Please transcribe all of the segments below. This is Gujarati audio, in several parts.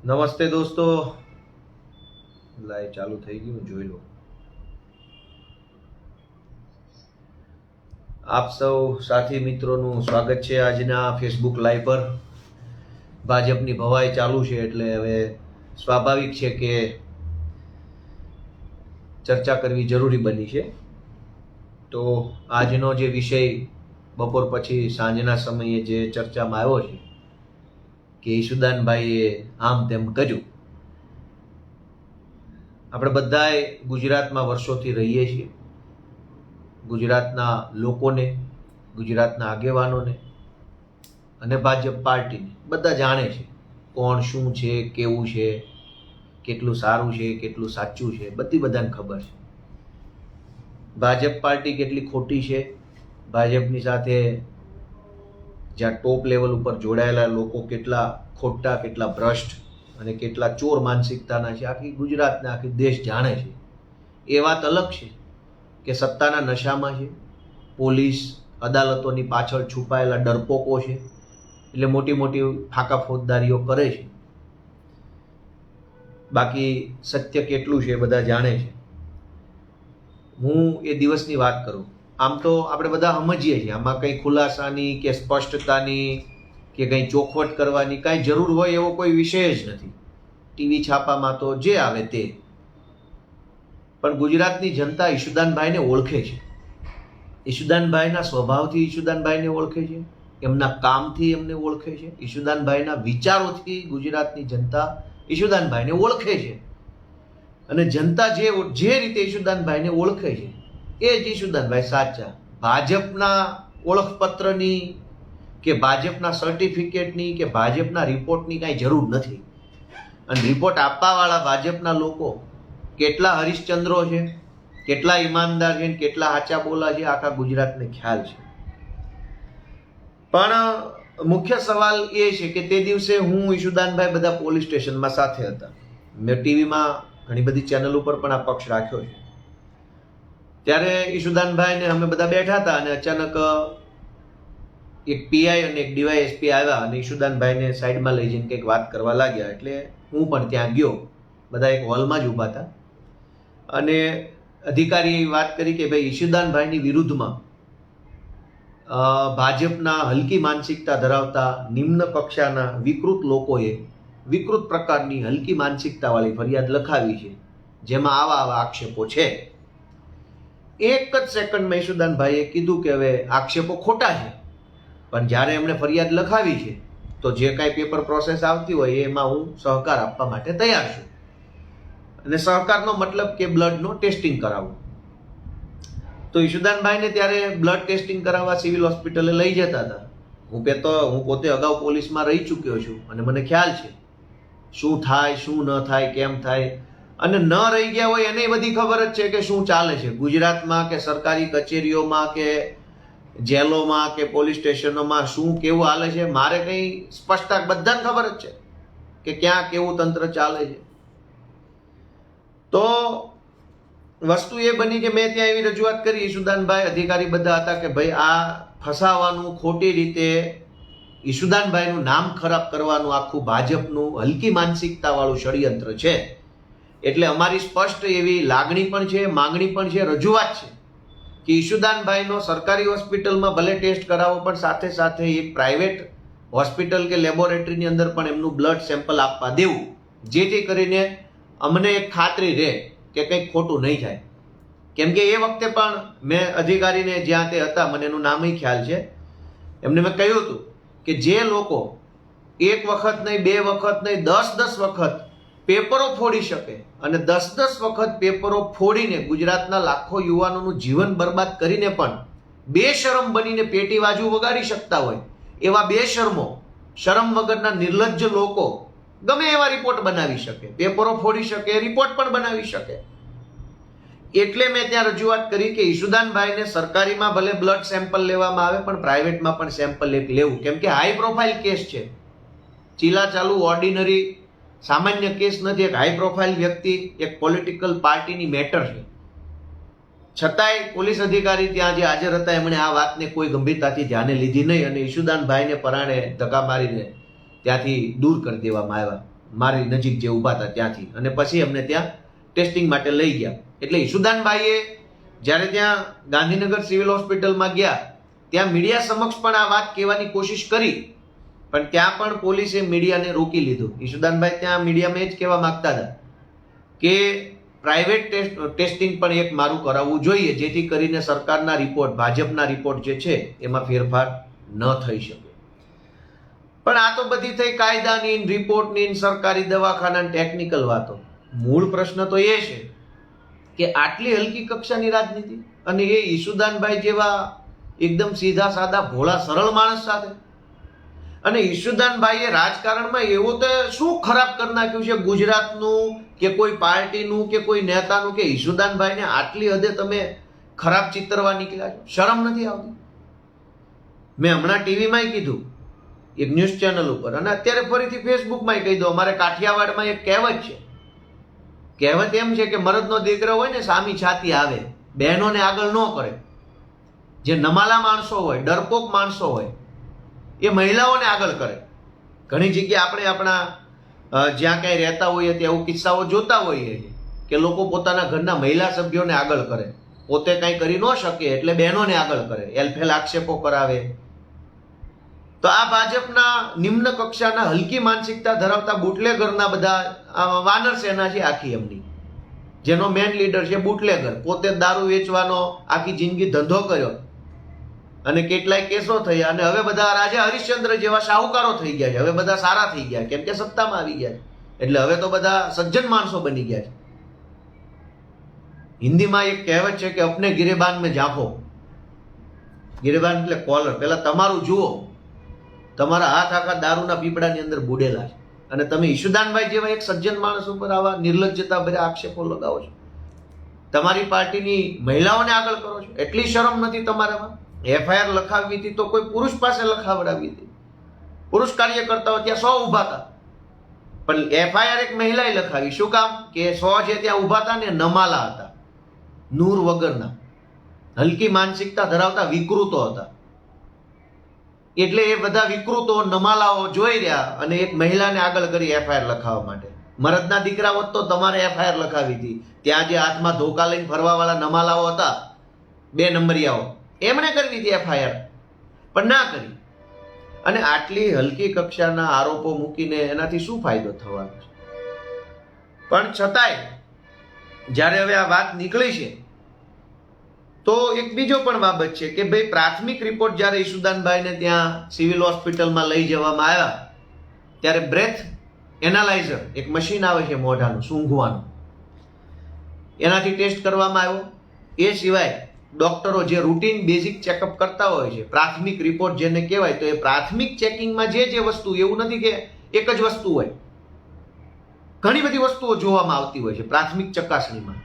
નમસ્તે દોસ્તો, લાઈવ ચાલુ થઈ ગયું, જોઈ લો. આપ સૌ સાથી મિત્રોનું સ્વાગત છે આજના ફેસબુક લાઈવ પર. ભાજપની ભવાઈ ચાલુ છે એટલે હવે સ્વાભાવિક છે કે ચર્ચા કરવી જરૂરી બની છે. તો આજનો જે વિષય બપોર પછી સાંજના સમયે જે ચર્ચામાં આવ્યો છે કે ઈશુદાનભાઈએ આમ તેમ કર્યું. આપણે બધાએ ગુજરાતમાં વર્ષોથી રહીએ છીએ. ગુજરાતના લોકોને, ગુજરાતના આગેવાનોને અને ભાજપ પાર્ટીને બધા જાણે છે કોણ શું છે, કેવું છે, કેટલું સારું છે, કેટલું સાચું છે, બધાને ખબર છે. ભાજપ પાર્ટી કેટલી ખોટી છે, ભાજપની સાથે જ્યાં ટોપ લેવલ ઉપર જોડાયેલા લોકો કેટલા ખોટા, કેટલા ભ્રષ્ટ અને કેટલા ચોર માનસિકતાના છે, આખી ગુજરાતને, આખી દેશ જાણે છે. એ વાત અલગ છે કે સત્તાના નશામાં છે, પોલીસ અદાલતોની પાછળ છુપાયેલા ડરપોકો છે, એટલે મોટી મોટી ફાંકા ફોજદારીઓ કરે છે. બાકી સત્ય કેટલું છે બધા જાણે છે. હું એ દિવસની વાત કરું. આમ તો આપણે બધા સમજીએ છીએ આમાં કંઈ ખુલાસાની કે સ્પષ્ટતાની કે કંઈ ચોખવટ કરવાની કાંઈ જરૂર હોય એવો કોઈ વિષય જ નથી. ટીવી છાપામાં તો જે આવે તે. પણ ગુજરાતની જનતા ઈશુદાનભાઈને ઓળખે છે. ઈશુદાનભાઈના સ્વભાવથી ઈશુદાનભાઈને ઓળખે છે, એમના કામથી એમને ઓળખે છે, ઈશુદાનભાઈના વિચારોથી ગુજરાતની જનતા ઈશુદાનભાઈને ઓળખે છે. અને જનતા જે રીતે ઈશુદાનભાઈને ઓળખે છે એ જ ઈશુદાનભાઈ સાચા. ભાજપના ઓળખપત્રની કે ભાજપના સર્ટિફિકેટની કે ભાજપના રિપોર્ટની કાંઈ જરૂર નથી. અને રિપોર્ટ આપવાવાળા ભાજપના લોકો કેટલા હરિશ્ચંદ્રો છે, કેટલા ઈમાનદાર છે, કેટલા સાચા બોલા છે, આખા ગુજરાતને ખ્યાલ છે. પણ મુખ્ય સવાલ એ છે કે તે દિવસે હું ઈશુદાનભાઈ બધા પોલીસ સ્ટેશનમાં સાથે હતા. મેં ટીવીમાં ઘણી બધી ચેનલ ઉપર પણ આ પક્ષ રાખ્યો છે. ત્યારે ઈશુદાનભાઈને અમે બધા બેઠા હતા અને અચાનક એક પીઆઈ અને એક ડીવાયએસપી આવ્યા અને ઈશુદાનભાઈને સાઈડમાં લઈ જઈને કંઈક વાત કરવા લાગ્યા. એટલે હું પણ ત્યાં ગયો. બધા એક હોલમાં જ ઊભા હતા અને અધિકારી વાત કરી કે ભાઈ ઈશુદાનભાઈની વિરુદ્ધમાં ભાજપના હલકી માનસિકતા ધરાવતા નિમ્ન કક્ષાના વિકૃત લોકોએ વિકૃત પ્રકારની હલકી માનસિકતાવાળી ફરિયાદ લખાવી છે, જેમાં આવા આક્ષેપો છે. એક જ સેકન્ડમાં ઈશુદાનભાઈએ કીધું કે હવે આક્ષેપો ખોટા છે, પણ જ્યારે એમણે ફરિયાદ લખાવી છે તો જે કાંઈ પેપર પ્રોસેસ આવતી હોય એમાં હું સહકાર આપવા માટે તૈયાર છું. અને સહકારનો મતલબ કે બ્લડનો ટેસ્ટિંગ કરાવવું. તો ઈશુદાનભાઈને ત્યારે બ્લડ ટેસ્ટિંગ કરાવવા સિવિલ હોસ્પિટલે લઈ જતા હતા. હું પોતે અગાઉ પોલીસમાં રહી ચૂક્યો છું અને મને ખ્યાલ છે શું થાય, શું ન થાય, કેમ થાય. અને ન રહી ગયા હોય એને બધી ખબર જ છે કે શું ચાલે છે ગુજરાતમાં, કે સરકારી કચેરીઓમાં, કે જેલોમાં, કે પોલીસ સ્ટેશનોમાં શું કેવું હાલે છે. મારે કંઈ સ્પષ્ટતા બધાને ખબર જ છે કે ક્યાં કેવું તંત્ર ચાલે છે. તો વસ્તુ એ બની કે મેં ત્યાં એવી રજૂઆત કરી, ઈશુદાનભાઈ અધિકારી બધા હતા કે ભાઈ આ ફસાવાનું, ખોટી રીતે ઈશુદાનભાઈનું નામ ખરાબ કરવાનું આખું ભાજપનું હલકી માનસિકતાવાળું ષડયંત્ર છે. એટલે અમારી સ્પષ્ટ એવી લાગણી પણ છે, માંગણી પણ છે, રજૂઆત છે કે ઈશુદાનભાઈનો સરકારી હોસ્પિટલમાં ભલે ટેસ્ટ કરાવો, પણ સાથે સાથે એક પ્રાઇવેટ હોસ્પિટલ કે લેબોરેટરીની અંદર પણ એમનું બ્લડ સેમ્પલ આપવા દેવું, જેથી કરીને અમને એક ખાતરી રહે કે કંઈક ખોટું નહીં થાય. કેમ કે એ વખતે પણ મેં અધિકારીને જ્યાં તે હતા, મને એનું નામ ખ્યાલ છે, એમને મેં કહ્યું હતું કે જે લોકો એક વખત નહીં, બે વખત નહીં, 10 વખત પેપરો ફોડી શકે અને 10 વખત પેપરો ફોડીને ગુજરાતના લાખો યુવાનોનું જીવન બરબાદ કરીને પણ બેશરમ બનીને પેટી બાજુ વગાડી શકતા હોય એવા બેશરમો, શરમ વગરના નિર્લજ્જ લોકો ગમે એવા રિપોર્ટ બનાવી શકે, પેપરો ફોડી શકે, રિપોર્ટ પણ બનાવી શકે. એટલે મેં ત્યાં રજૂઆત કરી કે ઈશુદાનભાઈને સરકારીમાં ભલે બ્લડ સેમ્પલ લેવામાં આવે, પણ પ્રાઇવેટમાં પણ સેમ્પલ લેવું. કેમ કે હાઈ પ્રોફાઇલ કેસ છે, ચીલા ચાલુ ઓર્ડિનરી સામાન્ય કેસ નથી. એક હાઈ પ્રોફાઇલ વ્યક્તિ, એક પોલિટિકલ પાર્ટીની મેટર છે. છતાંય પોલીસ અધિકારી ત્યાં જે હાજર હતા એમણે આ વાતને કોઈ ગંભીરતાથી ધ્યાને લીધી નહીં અને ઈશુદાનભાઈને પરાણે ધક્કા મારીને ત્યાંથી દૂર કરી દેવામાં આવ્યા. મારી નજીક જે ઊભા હતા ત્યાંથી, અને પછી અમને ત્યાં ટેસ્ટિંગ માટે લઈ ગયા. એટલે ઈશુદાનભાઈએ જ્યારે ત્યાં ગાંધીનગર સિવિલ હોસ્પિટલમાં ગયા ત્યાં મીડિયા સમક્ષ પણ આ વાત કહેવાની કોશિશ કરી, પણ ત્યાં પણ પોલીસે મીડિયાને રોકી લીધું. ઈશુદાનભાઈ ત્યાં મીડિયામાં એ જ કહેવા માંગતા હતા કે પ્રાઇવેટ ટેસ્ટિંગ પણ એક મારું કરાવવું જોઈએ, જેથી કરીને સરકારના રિપોર્ટ, ભાજપના રિપોર્ટ જે છે એમાં ફેરફાર ન થઈ શકે. પણ આ તો બધી થઈ કાયદાની, રિપોર્ટની, સરકારી દવાખાના, ટેકનિકલ વાતો. મૂળ પ્રશ્ન તો એ છે કે આટલી હલકી કક્ષાની રાજનીતિ, અને એ ઈશુદાનભાઈ જેવા એકદમ સીધા સાદા ભોળા સરળ માણસ સાથે. અને ઈશુદાનભાઈએ રાજકારણમાં એવું તો શું ખરાબ કરી નાખ્યું છે ગુજરાતનું કે કોઈ પાર્ટીનું કે કોઈ નેતાનું કે ઈશુદાનભાઈને આટલી હદે તમે ખરાબ ચિતરવા નીકળ્યા છો? શરમ નથી આવતી? મેં હમણાં ટીવીમાં કીધું એક ન્યૂઝ ચેનલ ઉપર, અને અત્યારે ફરીથી ફેસબુકમાં કહી દો. અમારે કાઠિયાવાડમાં એક કહેવત છે. કહેવત એમ છે કે મરદનો દીકરો હોય ને સામી છાતી આવે, બહેનોને આગળ ન કરે. જે નમાલા માણસો હોય, ડરપોક માણસો હોય, એ મહિલાઓને આગળ કરે. ઘણી જગ્યાએ આપણે આપણા જ્યાં ક્યાંય રહેતા હોઈએ ત્યાં એવું કિસ્સાઓ જોતા હોઈએ કે લોકો પોતાના ઘરના મહિલા સભ્યોને આગળ કરે, પોતે કંઈ કરી ન શકે એટલે બહેનોને આગળ કરે, એલફેલ આક્ષેપો કરાવે. તો આ ભાજપના નિમ્ન કક્ષાના હલકી માનસિકતા ધરાવતા બુટલેગરના બધા વાનર સેના છે આખી એમની, જેનો મેન લીડર છે બુટલેગર. પોતે દારૂ વેચવાનો આખી જિંદગી ધંધો કર્યો અને કેટલાય કેસો થયા, અને હવે બધા રાજા હરિશ્ચંદ્ર જેવા શાહુકારો થઈ ગયા છે. હવે બધા સારા થઈ ગયા કેમ કે સત્તામાં આવી ગયા છે, એટલે હવે તો બધા સજ્જન માણસો બની ગયા છે. હિન્દીમાં એક કહેવત છે કે અપને ગિરેબાન મેં ઝાંખો. ગિરેબાન એટલે કોલર. પેલા તમારું જુઓ, તમારા હાથ આખા દારૂના પીપળાની અંદર બુડેલા છે, અને તમે ઈશુદાનભાઈ જેવા એક સજ્જન માણસ ઉપર આવા નિર્લજ્જતા ભર્યા આક્ષેપો લગાવો છો. તમારી પાર્ટીની મહિલાઓને આગળ કરો છો. એટલી શરમ નથી તમારામાં? એફઆઈઆર લખાવવી હતી તો કોઈ પુરુષ પાસે લખાવડાવી હતી. પુરુષ કાર્યકર્તાઓ ત્યાં 100 ઊભા હતા, પણ એફઆઈઆર એક મહિલાએ લખાવી. શું કામ? કે 100 જે ત્યાં ઊભા હતા ને નમાલા હતા, નૂર વગરના, હલકી માનસિકતા ધરાવતા વિકૃતો હતા. એટલે એ બધા વિકૃતો નમાલાઓ જોઈ રહ્યા અને એક મહિલાને આગળ કરી એફઆઈઆર લખાવવા માટે. મરદના દીકરા હોત તો તમારે એફઆઈઆર લખાવી હતી. ત્યાં જે હાથમાં ધોકા લઈને ફરવા વાળા નમાલાઓ હતા, 2 નંબરિયાઓ, એમણે કરવી હતી એફઆઈઆર, પણ ના કરી. અને આટલી હલકી કક્ષાના આરોપો મૂકીને એનાથી શું ફાયદો થવાનો છે? પણ છતાંય જ્યારે હવે આ વાત નીકળી છે તો એક બીજો પણ બાબત છે કે ભાઈ પ્રાથમિક રિપોર્ટ જ્યારે ઈશુદાનભાઈને ત્યાં સિવિલ હોસ્પિટલમાં લઈ જવામાં આવ્યા ત્યારે બ્રેથ એનાલાઇઝર, એક મશીન આવે છે મોઢાનું સૂંઘવાનું, એનાથી ટેસ્ટ કરવામાં આવ્યો. એ સિવાય ડોક્ટરો જે રૂટીન બેઝિક ચેકઅપ કરતા હોય છે, પ્રાથમિક રિપોર્ટ જેને કહેવાય, તો એ પ્રાથમિક ચેકિંગમાં જે વસ્તુ, એવું નથી કે એક જ વસ્તુ હોય, ઘણી બધી વસ્તુઓ જોવામાં આવતી હોય છે પ્રાથમિક ચકાસણીમાં.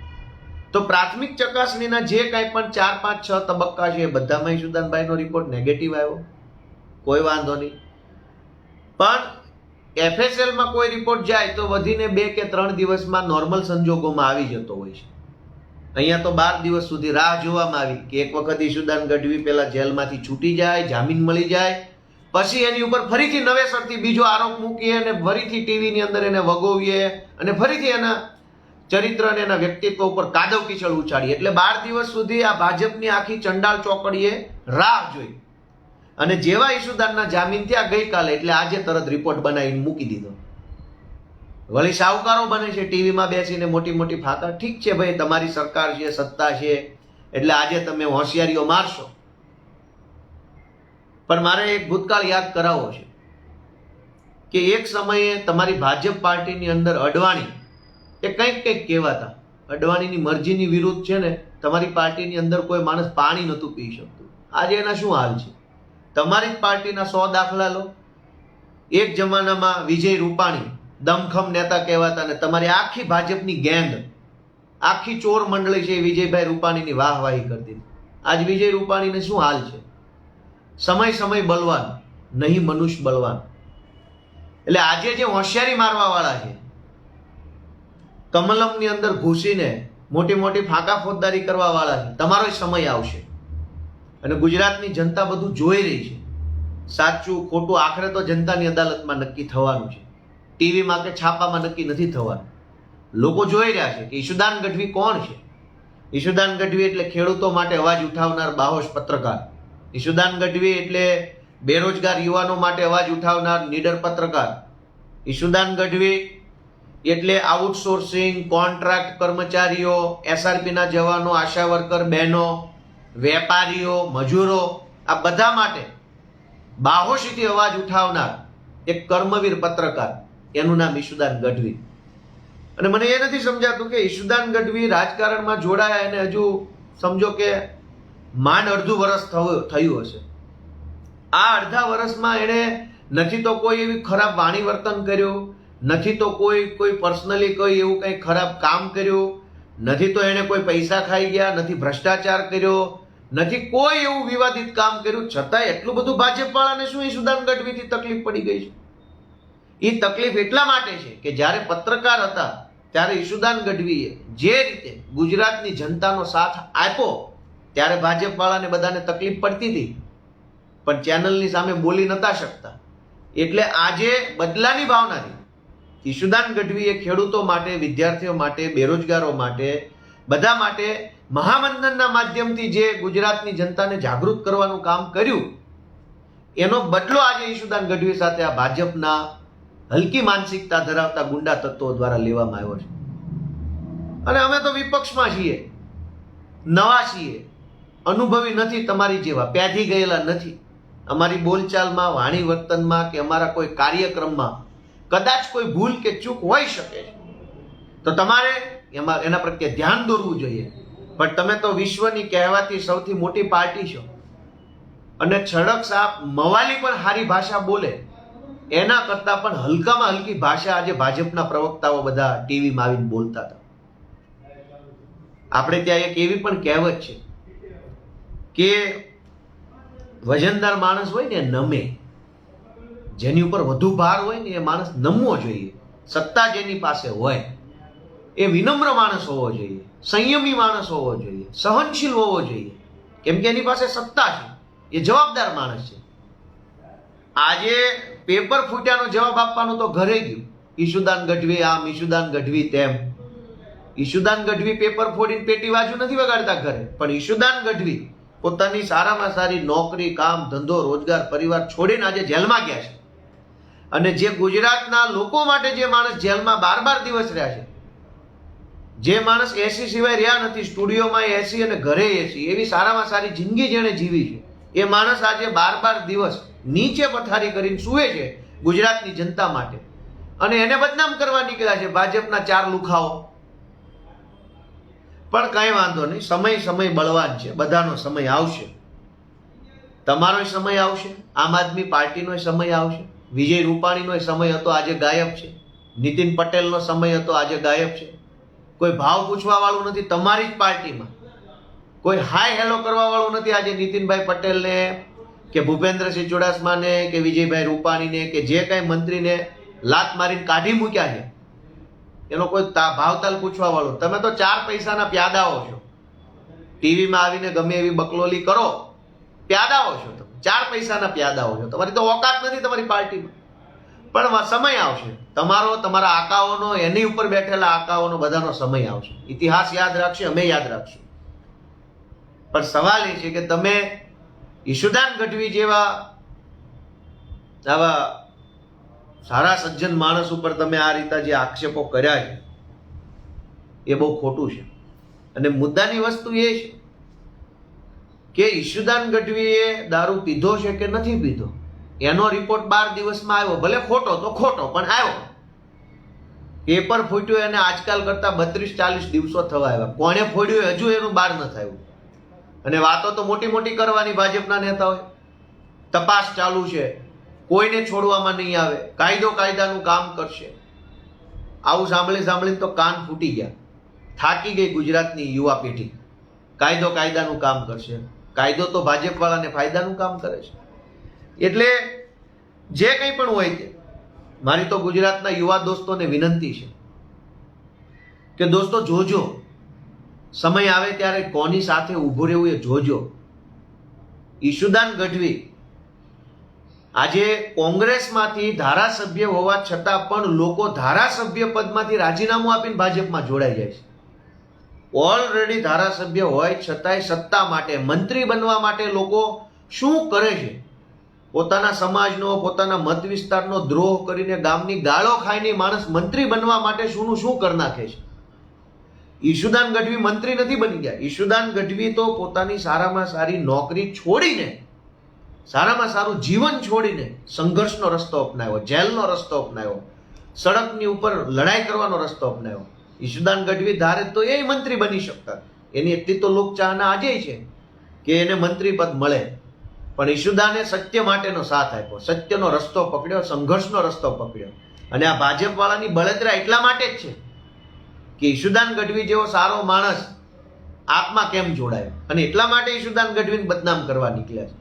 તો પ્રાથમિક ચકાસણીના જે કાંઈ પણ 4, 5, 6 તબક્કા છે એ બધામાં ઈશુદાનભાઈનો રિપોર્ટ નેગેટિવ આવ્યો, કોઈ વાંધો નહીં. પણ એફએસએલમાં કોઈ રિપોર્ટ જાય તો વધીને 2 કે 3 દિવસમાં નોર્મલ સંજોગોમાં આવી જતો હોય છે. અહીંયા તો 12 દિવસ સુધી રાહ જોવામાં આવી કે એક વખત ઈશુદાન ગઢવી પહેલા જેલમાંથી છૂટી જાય, જામીન મળી જાય, પછી એની ઉપર ફરીથી નવેસરથી બીજો આરોપ મૂકીએ અને ફરીથી ટીવીની અંદર એને વગોવીએ અને ફરીથી એના ચરિત્ર અને એના વ્યક્તિત્વ ઉપર કાદવ કીચડ ઉછાડીએ. એટલે 12 દિવસ સુધી આ ભાજપની આખી ચંડાળ ચોકડીએ રાહ જોઈ. અને જેવા ઈશુદાનના જામીન થયા ગઈકાલે, એટલે આજે તરત રિપોર્ટ બનાવીને મૂકી દીધો. વળી શાહુકારો બને છે ટીવીમાં બેસીને મોટી મોટી ફાંકા. ઠીક છે ભાઈ, તમારી સરકાર છે, સત્તા છે, એટલે આજે તમે હોશિયારીઓ મારશો. પણ મારે એક ભૂતકાળ યાદ કરાવવો છે કે એક સમયે તમારી ભાજપ પાર્ટીની અંદર અડવાણી એ કંઈક કહેવાતા. અડવાણીની મરજીની વિરુદ્ધ છે ને તમારી પાર્ટીની અંદર કોઈ માણસ પાણી નહોતું પી શકતું. આજે એના શું હાલ છે? તમારી જ પાર્ટીના 100 દાખલા લો. એક જમાનામાં વિજય રૂપાણી દમખમ નેતા કહેવાતા, અને તમારી આખી ભાજપની ગેંગ, આખી ચોર મંડળી છે વિજયભાઈ રૂપાણીની વાહવાહી કરતી. આજ વિજય રૂપાણીને શું હાલ છે? સમય બલવાન, નહીં મનુષ્ય બલવાન. એટલે આજે જે હોશિયારી મારવા વાળા છે, કમલમની અંદર ઘૂસીને મોટી મોટી ફાંકા ફોજદારી કરવા વાળા છે, તમારો સમય આવશે. અને ગુજરાતની જનતા બધું જોઈ રહી છે. સાચું ખોટું આખરે તો જનતાની અદાલતમાં નક્કી થવાનું છે. ટીવીમાં કે છાપામાં નક્કી નથી થવાનું. લોકો જોઈ રહ્યા છે કે ઈશુદાન ગઢવી કોણ છે. ઈશુદાન ગઢવી એટલે ખેડૂતો માટે અવાજ ઉઠાવનાર બાહોશ પત્રકાર. ઈશુદાન ગઢવી એટલે બેરોજગાર યુવાનો માટે અવાજ ઉઠાવનાર નીડર પત્રકાર. ઈશુદાન ગઢવી એટલે આઉટસોર્સિંગ, કોન્ટ્રાક્ટ કર્મચારીઓ, એસઆરપીના જવાનો, આશા વર્કર બહેનો, વેપારીઓ, મજૂરો, આ બધા માટે બાહોશીથી અવાજ ઉઠાવનાર એક કર્મવીર પત્રકાર, એનું નામ ઈશુદાન ગઢવી. અને મને એ નથી સમજાતું કે ઈશુદાન ગઢવી રાજકારણમાં જોડાયા એને હજુ સમજો કે માંડ અડધું વર્ષ થયું હશે. આ અડધા વર્ષમાં એણે નથી તો કોઈ એવી ખરાબ વાણી વર્તન કર્યું, નથી તો કોઈ પર્સનલી કોઈ એવું કંઈ ખરાબ કામ કર્યું, નથી તો એણે કોઈ પૈસા ખાઈ ગયા, નથી ભ્રષ્ટાચાર કર્યો, નથી કોઈ એવું વિવાદિત કામ કર્યું. છતાંય એટલું બધું ભાજપ વાળાને શું ઈશુદાન ગઢવીથી તકલીફ પડી ગઈ છે? એ તકલીફ એટલા માટે છે કે જ્યારે પત્રકાર હતા ત્યારે ઈશુદાન ગઢવીએ જે રીતે ગુજરાતની જનતાનો સાથ આપ્યો ત્યારે ભાજપ વાળાને બધાને તકલીફ પડતી હતી, પણ ચેનલની સામે બોલી નતા શકતા. એટલે આજે બદલાની ભાવનાથી ઈશુદાન ગઢવીએ ખેડૂતો માટે, વિદ્યાર્થીઓ માટે, બેરોજગારો માટે, બધા માટે મહામંથનના માધ્યમથી જે ગુજરાતની જનતાને જાગૃત કરવાનું કામ કર્યું, એનો બદલો આજે ઈશુદાન ગઢવી સાથે આ ભાજપના હલકી માનસિકતા ધરાવતા ગુંડા તત્વો દ્વારા લેવામાં આવ્યો છે. અને અમે તો વિપક્ષમાં છીએ, નવા છીએ, અનુભવી નથી, તમારી જેવા પ્યાધી ગયેલા નથી. અમારી બોલચાલમાં, વાણી વર્તનમાં કે અમારા કોઈ કાર્યક્રમમાં કદાચ કોઈ ભૂલ કે ચૂક હોઈ શકે છે, તો તમારે એના પ્રત્યે ધ્યાન દોરવું જોઈએ. પણ તમે તો વિશ્વની કહેવાતી સૌથી મોટી પાર્ટી છો અને છડક સાપ મવાલી પણ સારી ભાષા બોલે એના કરતા પણ હલકામાં હલકી ભાષા આજે ભાજપના પ્રવક્તાઓ બધા ટીવીમાં આવીને બોલતા હતા. આપણે ત્યાં એક એવી પણ કહેવત છે કે વજનદાર માણસ હોય ને નમે, જેની ઉપર વધુ ભાર હોય ને એ માણસ નમવો જોઈએ. સત્તા જેની પાસે હોય એ વિનમ્ર માણસ હોવો જોઈએ, સંયમી માણસ હોવો જોઈએ, સહનશીલ હોવો જોઈએ, કેમ કે એની પાસે સત્તા છે, એ જવાબદાર માણસ છે. આજે પેપર ફૂટ્યાનો જવાબ આપવાનો તો ઘરે ગયું. ઈશુદાન ગઢવી આમ, ઈશુદાન ગઢવી તેમ. ઈશુદાન ગઢવી પેપર ફોડીને પેટી બાજુ નથી વગાડતા ઘરે, પણ ઈશુદાન ગઢવી પોતાની સારામાં સારી નોકરી, કામ, ધંધો, રોજગાર, પરિવાર છોડીને આજે જેલમાં ગયા છે. અને જે ગુજરાતના લોકો માટે જે માણસ જેલમાં 12 દિવસ રહ્યા છે, જે માણસ એસી સિવાય રહ્યા નથી, સ્ટુડિયોમાં એસી અને ઘરે એસી, એવી સારામાં સારી જિંદગી જેણે જીવી છે, એ માણસ આજે 12 દિવસ નીચે પથારી કરીને સૂવે છે ગુજરાતની જનતા માટે. અને એને બદનામ કરવા નીકળ્યા છે ભાજપના 4 લુખાઓ. પણ કઈ વાંધો નહીં, સમય બળવાન છે, બધાનો સમય આવશે. તમારો સમય આવશે, આમ આદમી પાર્ટીનો સમય આવશે, વિજય રૂપાણીનો સમય હતો, આજે ગાયબ છે. નીતિન પટેલનો સમય હતો, આજે ગાયબ છે. કોઈ ભાવ પૂછવા વાળું નથી તમારી જ પાર્ટીમાં, કોઈ હાય હેલો કરવા વાળું નથી. આજે નીતિનભાઈ પટેલને કે ભૂપેન્દ્રસિંહ ચુડાસમાને કે વિજયભાઈ રૂપાણીને કે જે કઈ મંત્રીને લાત મારીને કાઢી મૂક્યા છે, એનો કોઈ ભાવતાલ પૂછવા વાળો. તમે તો 4 પૈસાના પ્યાદાઓ છો. ટીવીમાં આવીને ગમે એવી બકલોલી કરો, પ્યાદાઓ છો તમે, 4 પૈસાના પ્યાદાઓ છો. તમારી તો ઓકાત નથી તમારી પાર્ટીમાં. પણ સમય આવશે તમારો, તમારા આકાઓનો, એની ઉપર બેઠેલા આકાઓનો બધાનો સમય આવશે. ઇતિહાસ યાદ રાખશે, અમે યાદ રાખશું. પણ સવાલ એ છે કે તમે ઈશુદાન ગઢવી જેવા આવા સારા સજ્જન માણસ ઉપર તમે આ રીતે જે આક્ષેપો કર્યા છે એ બહુ ખોટું છે. અને મુદ્દાની વસ્તુ એ છે કે ઈશુદાન ગઢવીએ દારૂ પીધો છે કે નથી પીધો એનો રિપોર્ટ 12 દિવસમાં આવ્યો. ભલે ખોટો તો ખોટો, પણ આવ્યો. પેપર ફૂટ્યું એને આજકાલ કરતા 32-40 દિવસો થવા આવ્યા. કોણે ફોડ્યું હજુ એનું બહાર ન થયું. અને વાતો તો મોટી મોટી કરવાની ભાજપના નેતાઓએ. તપાસ ચાલુ છે, કોઈને છોડવામાં નહીં આવે, કાયદાનું કામ કરશે. આવું સાંભળીને તો કાન ફૂટી ગયા. થાકી ગઈ ગુજરાતની યુવા પેઢી. કાયદાનું કામ કરશે. કાયદો તો ભાજપ વાળાને ફાયદાનું કામ કરે છે. એટલે જે કંઈ પણ હોય તે મારી તો ગુજરાતના યુવા દોસ્તોને વિનંતી છે કે દોસ્તો જોજો, સમય આવે ત્યારે કોની સાથે ઊભું રહેવું એ જોજો. ઈશુદાન ગઢવી આજે કોંગ્રેસમાંથી ધારાસભ્ય હોવા છતાં પણ લોકો ધારાસભ્ય પદમાંથી રાજીનામું આપીને ભાજપમાં જોડાઈ જાય છે. ઓલરેડી ધારાસભ્ય હોય છતાંય સત્તા માટે, મંત્રી બનવા માટે લોકો શું કરે છે? પોતાના સમાજનો, પોતાના મત વિસ્તારનો દ્રોહ કરીને, ગામની ગાળો ખાઈને માણસ મંત્રી બનવા માટે શું કરી નાખે છે. ઈશુદાન ગઢવી મંત્રી નથી બની ગયા. ઈશુદાન ગઢવી તો પોતાની સારામાં સારી નોકરી છોડીને, સારામાં સારું જીવન છોડીને સંઘર્ષનો રસ્તો અપનાવ્યો, જેલનો રસ્તો અપનાવ્યો, સડકની ઉપર લડાઈ કરવાનો રસ્તો અપનાવ્યો. ઈશુદાન ગઢવી ધારે તો એ મંત્રી બની શકતા. એની એટલી તો લોકચાહના આજે છે કે એને મંત્રી પદ મળે. પણ ઈશુદાને સત્ય માટેનો સાથ આપ્યો, સત્યનો રસ્તો પકડ્યો, સંઘર્ષનો રસ્તો પકડ્યો. અને આ ભાજપવાળાની બળતરા એટલા માટે જ છે કે ઈશુદાન ગઢવી જેવો સારો માણસ આપમાં કેમ જોડાયો, અને એટલા માટે ઈશુદાન ગઢવીને બદનામ કરવા નીકળ્યા છે.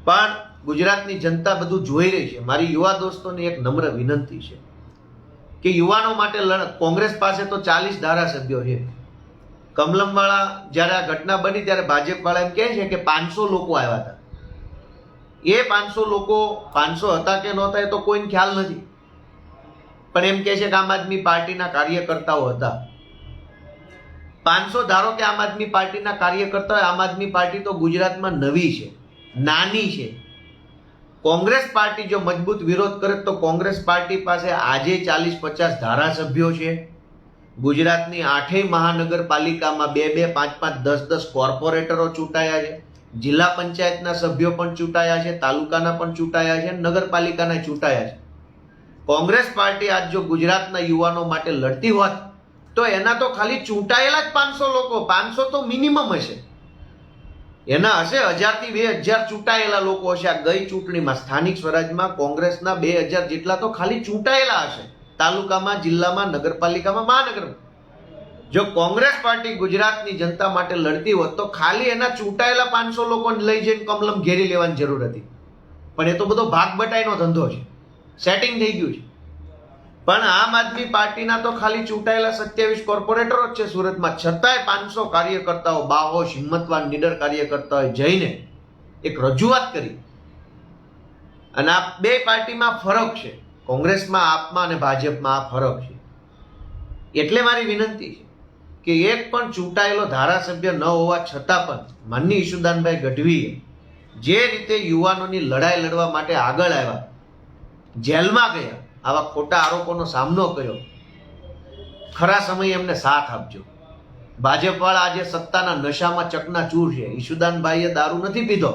પણ ગુજરાતની જનતા બધું જોઈ રહી છે. મારી યુવા દોસ્તોને એક નમ્ર વિનંતી છે કે યુવાનો માટે કોંગ્રેસ પાસે તો 40 ધારાસભ્યો છે. કમલમવાળા જ્યારે આ ઘટના બની ત્યારે ભાજપવાળા એમ કહે છે કે 500 લોકો આવ્યા હતા. એ 500 લોકો 500 હતા કે નહોતા એ તો કોઈને ખ્યાલ નથી, પણ એમ કહે છે કે આમ આદમી પાર્ટીના કાર્યકર્તાઓ હતા. 500 ધારો કે આમ આદમી પાર્ટીના કાર્યકર્તાઓ. આમ આદમી પાર્ટી તો ગુજરાતમાં નવી છે, નાની છે. કોંગ્રેસ પાર્ટી જો મજબૂત વિરોધ કરે તો કોંગ્રેસ પાર્ટી પાસે આજે 40-50 ધારાસભ્યો છે. ગુજરાતની 8 મહાનગરપાલિકામાં 2-2, 5-5, 10-10 કોર્પોરેટરો ચૂંટાયા છે. જિલ્લા પંચાયતના સભ્યો પણ ચૂંટાયા છે, તાલુકાના પણ ચૂંટાયા છે, નગરપાલિકાના ચૂંટાયા છે. કોંગ્રેસ પાર્ટી આજ જો ગુજરાતના યુવાનો માટે લડતી હોત તો એના તો ખાલી ચૂંટાયેલા જ 500 લોકો, 500 તો મિનિમમ હશે. એના હશે 1000 થી 2000 ચૂંટાયેલા લોકો હશે. આ ગઈ ચૂંટણીમાં સ્થાનિક સ્વરાજમાં કોંગ્રેસના 2000 જેટલા તો ખાલી ચૂંટાયેલા હશે, તાલુકામાં, જિલ્લામાં, નગરપાલિકામાં, મહાનગરમાં. જો કોંગ્રેસ પાર્ટી ગુજરાતની જનતા માટે લડતી હોત તો ખાલી એના ચૂંટાયેલા 500 લોકોને લઈ જઈને કમલમ ઘેરી લેવાની જરૂર હતી. પણ એ તો બધો ભાગ બટાઈનો ધંધો છે, સેટિંગ થઈ ગયું છે. પણ આમ આદમી પાર્ટીના તો ખાલી ચૂંટાયેલા 27 કોર્પોરેટરો જ છે સુરતમાં, છતાંય 500 કાર્યકર્તાઓ, બાહોશ, હિંમતવાન, નીડર કાર્યકર્તાઓએ જઈને એક રજૂઆત કરી. અને આ બે પાર્ટીમાં ફરક છે, કોંગ્રેસમાં, આપમાં અને ભાજપમાં આ ફરક છે. એટલે મારી વિનંતી છે કે એક પણ ચૂંટાયેલો ધારાસભ્ય ન હોવા છતાં પણ માનનીય ઈશુદાનભાઈ ગઢવીએ જે રીતે યુવાનોની લડાઈ લડવા માટે આગળ આવ્યા, જેલમાં ગયા, આવા ખોટા આરોપોનો સામનો કર્યો, ખરા સમયે એમને સાથ આપજો. ભાજપવાળા આજે સત્તાના નશામાં ચકનાચૂર છે. ઈશુદાનભાઈએ દારૂ નથી પીધો,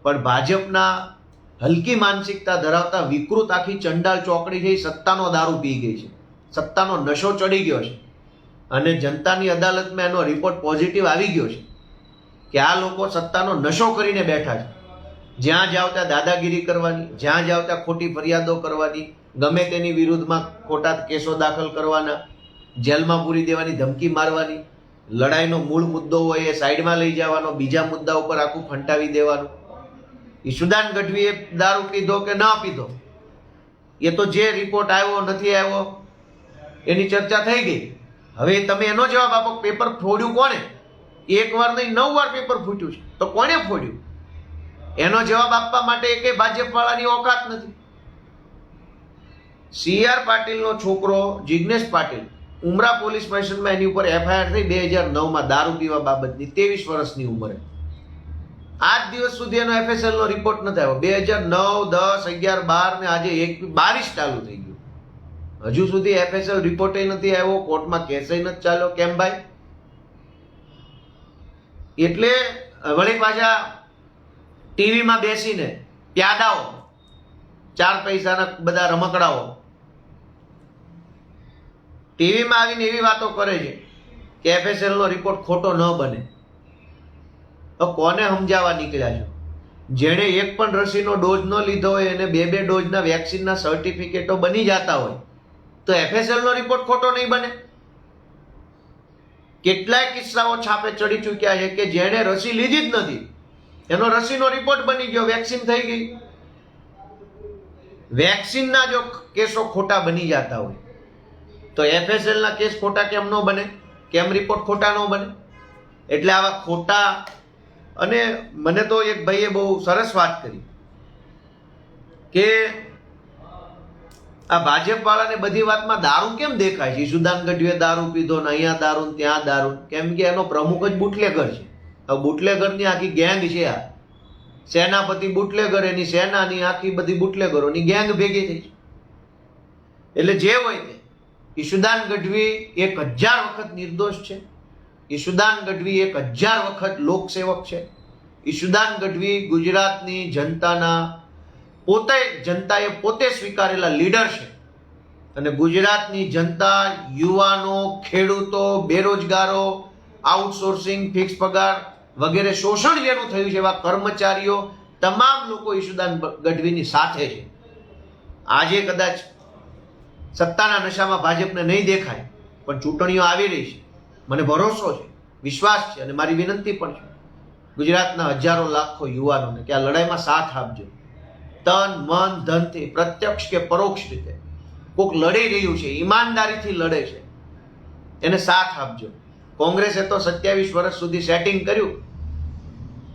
પણ ભાજપના હલકી માનસિકતા ધરાવતા વિકૃત આખી ચંડાલ ચોકડી છે, સત્તાનો દારૂ પી ગઈ છે, સત્તાનો નશો ચડી ગયો છે. અને જનતાની અદાલતમાં એનો રિપોર્ટ પોઝિટિવ આવી ગયો છે કે આ લોકો સત્તાનો નશો કરીને બેઠા છે. જ્યાં જાવ ત્યાં દાદાગીરી કરવાની, જ્યાં જાવ ત્યાં ખોટી ફરિયાદો કરવાની, ગમે તેની વિરુદ્ધમાં ખોટા કેસો દાખલ કરવાના, જેલમાં પૂરી દેવાની, ધમકી મારવાની, લડાઈનો મૂળ મુદ્દો હોય એ સાઈડમાં લઈ જવાનો, બીજા મુદ્દા ઉપર આખું ફંટાવી દેવાનું. ઈશુદાન ગઢવીએ દારૂ પીધો કે ન પીધો એ તો જે રિપોર્ટ આવ્યો નથી આવ્યો એની ચર્ચા થઈ ગઈ. હવે તમે એનો જવાબ આપો. પેપર ફોડ્યું કોણે? 1 વાર નહીં 9 વાર પેપર ફૂટ્યું છે, તો કોણે ફોડ્યું? એનો જવાબ આપવા માટે એકેય ભાજપવાળાની ઓકાત નથી. CR પાટીલનો છોકરો જિગ્નેશ પાટીલ, ઉમરા પોલીસ સ્ટેશનમાં એની ઉપર FIR થઈ 2009માં દારૂ પીવા બાબતની, 23 વર્ષની ઉંમરે. આજ દિવસ સુધી એનો FSL નો રિપોર્ટ નથી આવ્યો. 2009, 10, 11, 12 ને આજે 22 ચાલુ થઈ ગયું, હજુ સુધી FSL રિપોર્ટ નથી આવ્યો, કોર્ટમાં કેસ નથી ચાલ્યો. કેમ ભાઈ? એટલે વળી પાછા ટીવીમાં બેસીને પ્યાદાઓ, 4 પૈસાના બધા રમકડાઓ ટીવીમાં આવીને એવી વાતો કરે છે કે FSL નો રિપોર્ટ ખોટો ન બને. તો કોને સમજાવવા નીકળ્યા છો? જેણે એક પણ રસીનો ડોઝ ન લીધો હોય એને 2 ડોઝના વેક્સિનના સર્ટિફિકેટો બની જતા હોય તો FSL નો રિપોર્ટ ખોટો નહીં બને? કેટલાય કિસ્સાઓ છાપે ચડી ચૂક્યા છે કે જેણે રસી લીધી જ નથી એનો રસીનો રિપોર્ટ બની ગયો, વેક્સિન થઈ ગઈ. વેક્સિનના જો કેસો ખોટા બની જતા હોય તો FSL ના કેસ ખોટા કેમ ન બને? કેમ રિપોર્ટ ખોટા ન બને? એટલે આવા ખોટા. અને મને તો એક ભાઈએ બહુ સરસ વાત કરી કે આ ભાજપ વાળાને બધી વાતમાં દારૂ કેમ દેખાય છે? ઈશુદાન ગઢવીએ દારૂ પીધો ને અહીંયા દારૂ ને ત્યાં દારૂ, કેમ કે એનો પ્રમુખ જ બુટલેગર છે. હવે બુટલેગરની આખી ગેંગ છે. આ સેનાપતિ બુટલેગર, એની સેનાની આખી બધી બુટલેગરોની ગેંગ ભેગી થઈ છે. એટલે જે હોય તે, ઈશુદાન ગઢવી 1000 વખત નિર્દોષ છે. ઈશુદાન ગઢવી 1000 વખત લોકસેવક છે. ઈશુદાન ગઢવી ગુજરાતની જનતાએ પોતે સ્વીકારેલા લીડર છે. અને ગુજરાતની જનતા, યુવાનો, ખેડૂતો, બેરોજગારો, આઉટસોર્સિંગ, ફિક્સ પગાર વગેરે શોષણ જેનું થયું છે એવા કર્મચારીઓ, તમામ લોકો ઈશુદાન ગઢવીની સાથે છે. આજે કદાચ સત્તાના નશામાં ભાજપને નહીં દેખાય, પણ ચૂંટણીઓ આવી રહી છે. મને ભરોસો છે, વિશ્વાસ છે, અને મારી વિનંતી પણ છે ગુજરાતના હજારો લાખો યુવાનોને કે આ લડાઈમાં સાથ આપજો. તન મન ધનથી, પ્રત્યક્ષ કે પરોક્ષ રીતે કોઈક લડી રહ્યું છે, ઈમાનદારીથી લડે છે, એને સાથ આપજો. કોંગ્રેસે તો 27 વર્ષ સુધી સેટિંગ કર્યું,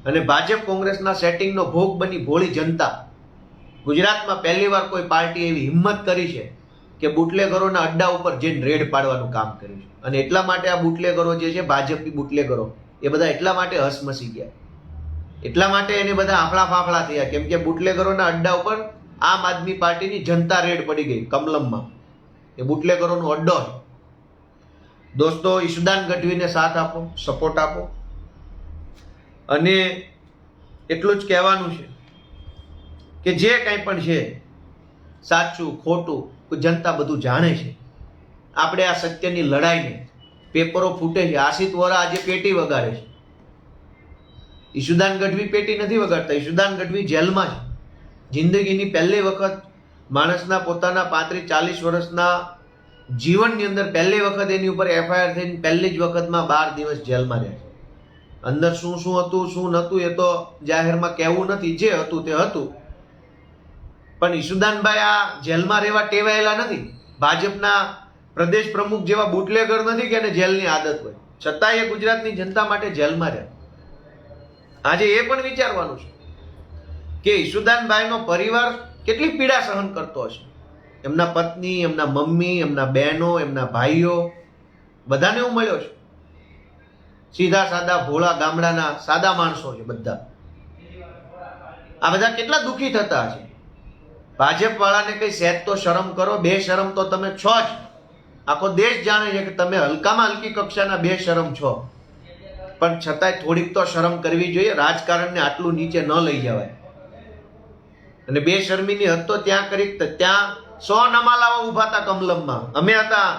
અને ભાજપ કોંગ્રેસના સેટિંગનો ભોગ બની ભોળી જનતા. ગુજરાતમાં પહેલીવાર કોઈ પાર્ટી એવી હિંમત કરી છે કે બુટલેગરોના અડ્ડા ઉપર જઈને રેડ પાડવાનું કામ કર્યું છે. અને એટલા માટે આ બુટલેગરો જે છે, ભાજપી બુટલેગરો, એ બધા એટલા માટે હસમસી ગયા, એટલા માટે એને બધા આફળા ફાફળા થયા, કેમ કે બુટલેગરોના અડ્ડા ઉપર આમ આદમી પાર્ટીની જનતા રેડ પડી ગઈ કમલમમાં. એ બુટલેગરોનો અડ્ડો છે. દોસ્તો, ઈશુદાન ગઢવીને સાથ આપો, સપોર્ટ આપો. અને એટલું જ કહેવાનું છે કે જે કંઈ પણ છે, સાચું ખોટું જનતા બધું જાણે છે. આપણે આ સત્યની લડાઈને, પેપરો ફૂટે છે, આશિત વોરા આજે પેટી વગાડે છે, ઈશુદાન ગઢવી પેટી નથી વગાડતા. ઈશુદાન ગઢવી જેલમાં છે. જિંદગીની પહેલી વખત માણસના પોતાના 35-40 વર્ષના જીવનની અંદર પહેલી વખત એની ઉપર એફઆઈઆર થઈને પહેલી જ વખતમાં 12 દિવસ જેલમાં રહે છે. અંદર શું શું હતું, શું નહોતું, એ તો જાહેરમાં કહેવું નથી. જે હતું તે હતું. પણ ઈશુદાનભાઈ આ જેલમાં રહેવા ટેવાયેલા નથી. ભાજપના પ્રદેશ પ્રમુખ જેવા બુટલેગર નથી કે એને જેલની આદત હોય, છતાં એ ગુજરાતની જનતા માટે જેલમાં રહે. આજે એ પણ વિચારવાનું છે કે ઈશુદાનભાઈનો પરિવાર કેટલી પીડા સહન કરતો હશે. એમના પત્ની, એમના મમ્મી, એમના બહેનો, એમના ભાઈઓ, બધાને હું મળ્યો છું. સીધા સાદા ભોળા ગામડાના સાદા માણસો છે બધા. આ બધા કેટલા દુઃખી થતા હશે. ભાજપ વાળાને કઈ સહેજ તો શરમ કરો. બેશરમ તો તમે છો જ. આખો દેશ જાણે છે કે તમે હલકામાં હલકી કક્ષાના બેશરમ છો. પણ છતાંય થોડીક તો શરમ કરવી જોઈએ. રાજકારણને આટલું નીચે ન લઈ જવાય. અને બેશરમીની હદ તો ત્યાં કરી, ત્યાં 100 નમાલાઓ ઉભા હતા કમલમમાં. અમે હતા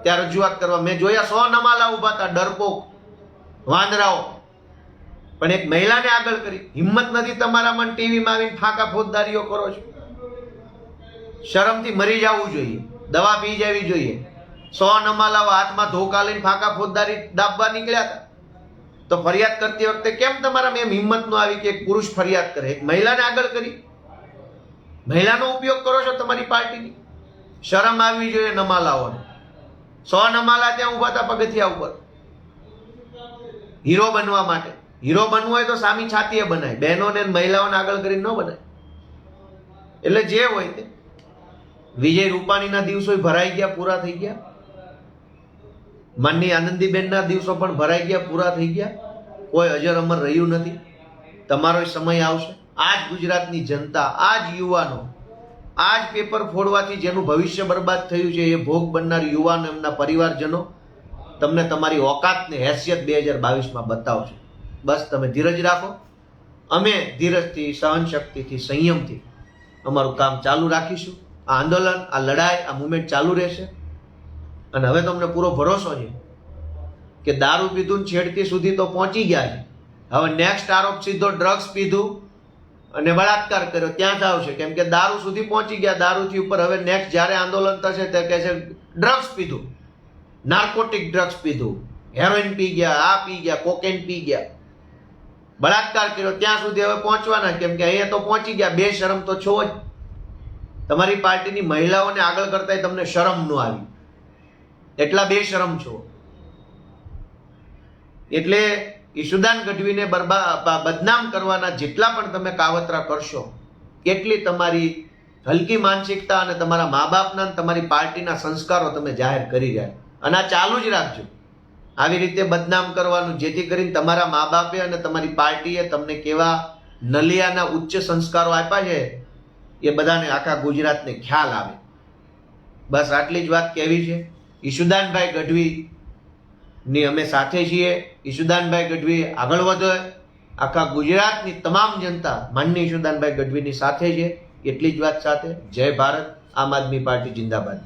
ત્યાં રજૂઆત કરવા, મેં જોયા 100 નમાલા ઉભા હતા, ડરપોક વાંદરાઓ. પણ એક મહિલાને આગળ કરી. હિંમત નથી તમારા મન ટીવીમાં આવીને ફાંકા ફોજદારીઓ કરો છો. શરમથી મરી જવું જોઈએ, દવા પી જવી જોઈએ. 100 નમાલાઓ હાથમાં ધોકા લઈને ફાંકા ફોજદારી દાબવા નીકળ્યા હતા. તો ફરિયાદ કરતી વખતે કેમ તમારા એમ હિંમત નો આવી કે એક પુરુષ ફરિયાદ કરે? એક મહિલાને આગળ કરી, મહિલાનો ઉપયોગ કરો છો તમારી પાર્ટીની. શરમ આવવી જોઈએ નમાલાઓને. 100 નમાલા ત્યાં ઉભા હતા પગથિયા ઉપર હીરો બનવા માટે. હીરો બનવું હોય તો સામી છાતીએ બનાય, બહેનોને મહિલાઓને આગળ કરીને ન બનાય. એટલે જે હોય તે, વિજય રૂપાણીના દિવસો ભરાઈ ગયા, પૂરા થઈ ગયા. માનની આનંદીબેનના દિવસો પણ ભરાઈ ગયા, પૂરા થઈ ગયા. કોઈ અજર અમર રહ્યું નથી. તમારો સમય આવશે. આજ ગુજરાતની જનતા, આજ યુવાનો, આજ પેપર ફોડવાથી જેનું ભવિષ્ય બરબાદ થયું છે, એ ભોગ બનનાર યુવાનો, એમના પરિવારજનો તમને તમારી ઓકાતને, હેસિયત 2022માં બતાવશે. બસ તમે ધીરજ રાખો. અમે ધીરજથી, સહનશક્તિથી, સંયમથી અમારું કામ ચાલુ રાખીશું. આ આંદોલન, આ લડાઈ, આ મુવમેન્ટ ચાલુ રહેશે. અને હવે તમને પૂરો ભરોસો છે કે દારૂ પીધું છેડતી સુધી તો પહોંચી ગયા છે. હવે નેક્સ્ટ આરોપ સીધો ડ્રગ્સ પીધું અને બળાત્કાર કર્યો ત્યાં જ આવશે. કેમ કે દારૂ સુધી પહોંચી ગયા. દારૂથી ઉપર હવે નેક્સ્ટ જ્યારે આંદોલન થશે તે કહે છે ડ્રગ્સ પીધું, નાર્કોટિક ડ્રગ્સ પીધું, હેરોઇન પી ગયા, આ પી ગયા, કોકેન પી ગયા, બળાત્કાર કર્યો ત્યાં સુધી હવે પહોંચવાના. કેમ કે અહીંયા તો પહોંચી ગયા. બે શરમ તો છો જ. તમારી પાર્ટીની મહિલાઓને આગળ કરતા તમને શરમ ન આવી, એટલા બેશરમ છો. એટલે ઈશુદાન ગઢવીને બદનામ કરવાના જેટલા પણ તમે કાવતરા કરશો, એટલી તમારી હલકી માનસિકતા અને તમારા મા બાપના અને તમારી પાર્ટીના સંસ્કારો તમે જાહેર કરી રહ્યા અને આ ચાલુ જ રાખજો. આવી રીતે બદનામ કરવાનું, જેથી કરીને તમારા મા બાપે અને તમારી પાર્ટીએ તમને કેવા નલિયાના ઉચ્ચ સંસ્કારો આપ્યા છે એ બધાને આખા ગુજરાતને ખ્યાલ આવે. બસ આટલી જ વાત કહેવી છે. ઈશુદાનભાઈ ગઢવી ની અમે સાથે છીએ. ઈશુદાનભાઈ ગઢવી આગળ વધે, આખા ગુજરાતની તમામ જનતા માનનીય ઈશુદાનભાઈ ગઢવીની સાથે છે. એટલી જ વાત સાથે જય ભારત, આમ આદમી પાર્ટી જિંદાબાદ.